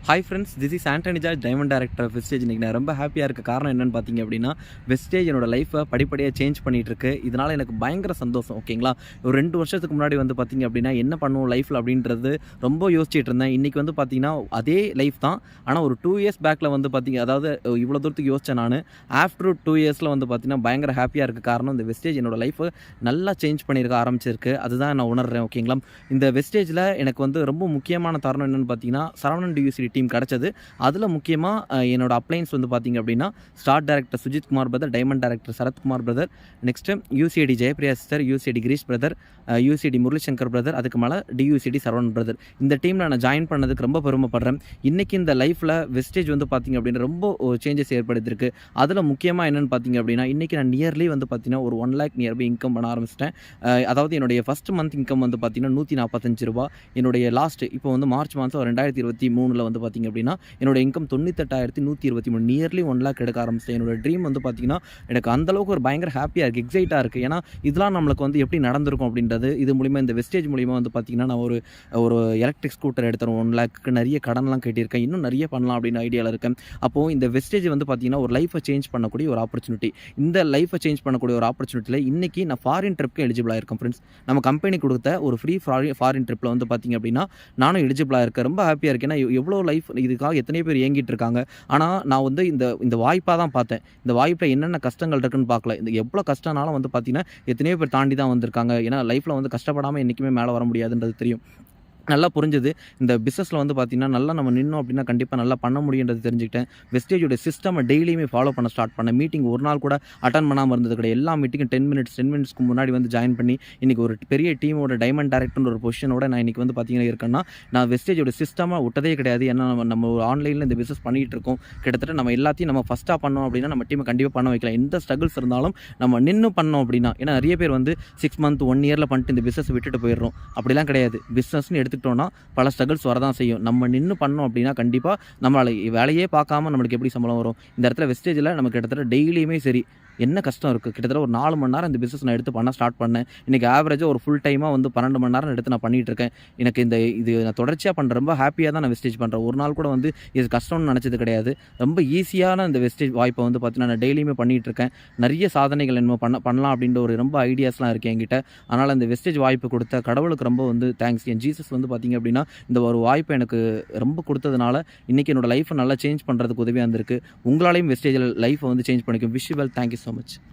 Hi friends, this is Antony George, diamond director of wastage. இன்றைக்கி நான் ரொம்ப ஹாப்பியாக இருக்க காரணம் என்னென்னு பார்த்தீங்க அப்படின்னா, வெஸ்டேஜ் என்னோட லைஃப்பை படிப்படியாக சேஞ்ச் பண்ணிகிட்டு இருக்கு. இதனால் எனக்கு பயங்கர சந்தோஷம். ஓகேங்களா, ஒரு 2 வருஷத்துக்கு முன்னாடி வந்து பார்த்தீங்க அப்படின்னா என்ன பண்ணுவோம் லைஃப்பில் அப்படின்றது ரொம்ப யோசிச்சுட்டு இருந்தேன். இன்றைக்கி வந்து பார்த்தீங்கன்னா அதே லைஃப் தான். ஆனால் ஒரு 2 இயர்ஸ் பேக்கில் வந்து பார்த்தீங்க, அதாவது இவ்வளோ தூரத்துக்கு யோசித்தேன் நான். ஆஃப்டர் 2 இயர்ஸில் வந்து பார்த்தீங்கன்னா பயங்கர ஹாப்பியாக இருக்க காரணம் இந்த வெஸ்டேஜ் என்னோட லைஃப்பை நல்லா சேஞ்ச் பண்ணியிருக்க ஆரம்பிச்சிருக்கு. அதுதான் நான் உணர்றேன். ஓகேங்களா, இந்த வெஸ்டேஜில் எனக்கு வந்து ரொம்ப முக்கியமான தருணம் என்னென்னு பார்த்தீங்கன்னா, சரவணன் டியூசிடி டீம் கிடச்சது. அதில் முக்கியமாக என்னோட அப்ளைன்ஸ் வந்து பார்த்திங்க அப்படின்னா, star director Sujith Kumar brother, diamond director Sarathkumar brother, next UCD Jayapriya sister, UCD Girish brother, UCD Muralishankar brother, அதுக்கு மேலே டியூசிடி சரவணன் பிரதர். இந்த டீமில் நான் ஜாயின் பண்ணதுக்கு ரொம்ப பெருமைப்படுறேன். இன்றைக்கி இந்த லைஃப்பில் வெஸ்டேஜ் வந்து பார்த்திங்க அப்படின்னா ரொம்ப சேஞ்சஸ் ஏற்படுத்திருக்கு. அதில் முக்கியமாக என்னென்னு பார்த்திங்க அப்படின்னா, இன்றைக்கி நான் நியர்லி வந்து பார்த்திங்கன்னா ஒரு 1 lakh நியர்பை இன்கம் பண்ண ஆரம்பிச்சிட்டேன். அதாவது என்னுடைய ஃபஸ்ட் மந்த் இன்கம் வந்து பார்த்திங்கன்னா ₹145. என்னுடைய லாஸ்ட்டு இப்போ வந்து மார்ச் மாதம் 2023 வந்து பார்த்திங்க அப்படின்னா என்னோட இன்கம் 98,123, நியர்லி 1 lakh எடுக்க ஆரம்பிச்சிட்டேன். என்னோட ட்ரீம் வந்து பார்த்தீங்கன்னா எனக்கு அந்தளவுக்கு ஒரு பயங்கர ஹாப்பியாக இருக்குது, எக்ஸைட்டாக இருக்குது. ஏன்னா இதெல்லாம் நம்மளுக்கு வந்து எப்படி நடந்திருக்கும் அப்படின்றது இது மூலிமா, இந்த வெஸ்டேஜ் மூலிமா வந்து பார்த்தீங்கன்னா நான் ஒரு எலக்ட்ரிக் ஸ்கூட்டர் எடுத்துறேன் 1 lakhக்கு. நிறைய கடன்லாம் கட்டியிருக்கேன், இன்னும் நிறைய பண்ணலாம் அப்படின்னு ஐடியாவில் இருக்கேன். அப்போது இந்த வெஸ்டேஜ் வந்து பார்த்தீங்கன்னா ஒரு லைஃப்பை சேஞ்ச் பண்ணக்கூடிய ஒரு ஆப்பர்ச்சுனிட்டி. இந்த லைஃப்பை சேஞ்ச் பண்ணக்கூடிய ஒரு ஆப்பர்ச்சுனிட்டியில் இன்றைக்கி நான் ஃபாரின் ட்ரிப்க்கு எலிஜிபிளாக இருக்கேன் ஃப்ரெண்ட்ஸ். நம்ம கம்பெனி கொடுத்த ஒரு ஃப்ரீ ஃபாரின் ட்ரிப்பில் வந்து பார்த்திங்க அப்படின்னா நானும் எலிஜிபிளாக இருக்கேன். ரொம்ப ஹாப்பியாக இருக்கேன். ஏன்னா எவ்வளோ லைஃப் இதுக்காக எத்தனை பேர் இயங்கிட்டு இருக்காங்க. ஆனால் நான் வந்து இந்த வாய்ப்பாக தான் பார்த்தேன். இந்த வாய்ப்பில் என்னென்ன கஷ்டங்கள் இருக்குன்னு பார்க்கல. இந்த எவ்வளோ கஷ்டம்னாலும் வந்து பார்த்தீங்கன்னா எத்தனையோ பேர் தாண்டி தான் வந்திருக்காங்க. ஏன்னா லைஃப்பில் வந்து கஷ்டப்படாமல் என்றைக்குமே மேலே வர முடியாதுன்றது தெரியும். நல்லா புரிஞ்சுது. இந்த பிஸ்னஸில் வந்து பார்த்திங்கன்னா நல்லா நம்ம நின்னோம் அப்படின்னா கண்டிப்பாக நல்லா பண்ண முடியுன்றது தெரிஞ்சுக்கிட்டேன். வெஸ்டேஜோட சிஸ்டமை டெய்லியுமே ஃபாலோ பண்ண ஸ்டார்ட் பண்ணேன். மீட்டிங் ஒரு நாள் கூட அட்டன் பண்ணாமல் இருந்தது கிடையாது. எல்லா மீட்டிங்கும் 10 மினிட்ஸ்க்கு முன்னாடி வந்து ஜாயின் பண்ணி இன்றைக்கி ஒரு பெரிய டீமோட டைமண்ட் டைரக்டர்னு ஒரு பொசிஷனோட நான் இன்றைக்கி வந்து பார்த்திங்கன்னா இருக்கேன்னா, நான் வெஸ்டேஜோட சிஸ்டமாக விட்டதே கிடையாது. ஏன்னா நம்ம ஆன்லைனில் இந்த பிஸ்னஸ் பண்ணிகிட்டு இருக்கோம். கிட்டத்தட்ட நம்ம எல்லாத்தையும் நம்ம ஃபஸ்ட்டாக பண்ணோம் அப்படின்னா நம்ம டீமை கண்டிப்பாக பண்ண வைக்கலாம். எந்த ஸ்ட்ரகிள்ஸ் இருந்தாலும் நம்ம நின்று பண்ணோம் அப்படின்னா. ஏன்னா நிறைய பேர் வந்து 6 month 1 yearல பண்ணிட்டு இந்த பிஸ்னஸ் விட்டுட்டு போயிடுறோம். அப்படிலாம் கிடையாது. பிஸ்னஸ்னு எடுத்துக்கிட்டோன்னா பல ஸ்ட்ரகிள்ஸ் வரதான் செய்யும். நம்ம நின்று பண்ணோம் அப்படின்னா கண்டிப்பாக நம்மளால் வேலையே பார்க்காம நம்மளுக்கு எப்படி சம்பளம் வரும். இந்த இடத்துல வெஸ்டேஜில் நம்ம கிட்டத்தட்ட டெய்லியுமே சரி என்ன கஷ்டம் இருக்குது. கிட்டத்தட்ட ஒரு 4 மணி நேரம் இந்த பிஸ்னஸ் நான் எடுத்து பண்ண ஸ்டார்ட் பண்ணேன். இன்றைக்கி ஆவரேஜாக ஒரு ஃபுல் டைமாக வந்து 12 மணி நேரம் எடுத்து நான் பண்ணிகிட்டு இருக்கேன். எனக்கு இது நான் தொடர்ச்சியாக பண்ணுறேன். ரொம்ப ஹாப்பியாக தான் நான் வெஸ்டேஜ் பண்ணுறேன். ஒரு நாள் கூட வந்து இது கஷ்டம்னு நினச்சது கிடையாது. ரொம்ப ஈஸியான இந்த வெஸ்டேஜ் வாய்ப்பை வந்து பார்த்தீங்கன்னா நான் டெய்லியுமே பண்ணிகிட்டு இருக்கேன். நிறைய சாதனைகள் என்ன பண்ணலாம் அப்படின்ற ஒரு ரொம்ப ஐடியாஸ்லாம் இருக்குது என்கிட்ட. அதனால் இந்த வெஸ்டேஜ் வாய்ப்பு கொடுத்த கடவுளுக்கு ரொம்ப வந்து தேங்க்ஸ். என் ஜீசஸ் வந்து பார்த்திங்க அப்படின்னா இந்த ஒரு வாய்ப்பை எனக்கு ரொம்ப கொடுத்ததுனால இன்றைக்கி என்னோடய லைஃப்பை நல்லா சேஞ்ச் பண்ணுறதுக்கு உதவியாக இருந்திருக்கு. உங்களாலையும் வெஸ்டேஜில் லைஃப்பை வந்து சேஞ்ச் பண்ணிக்கும். Wish you well. Thank you so much.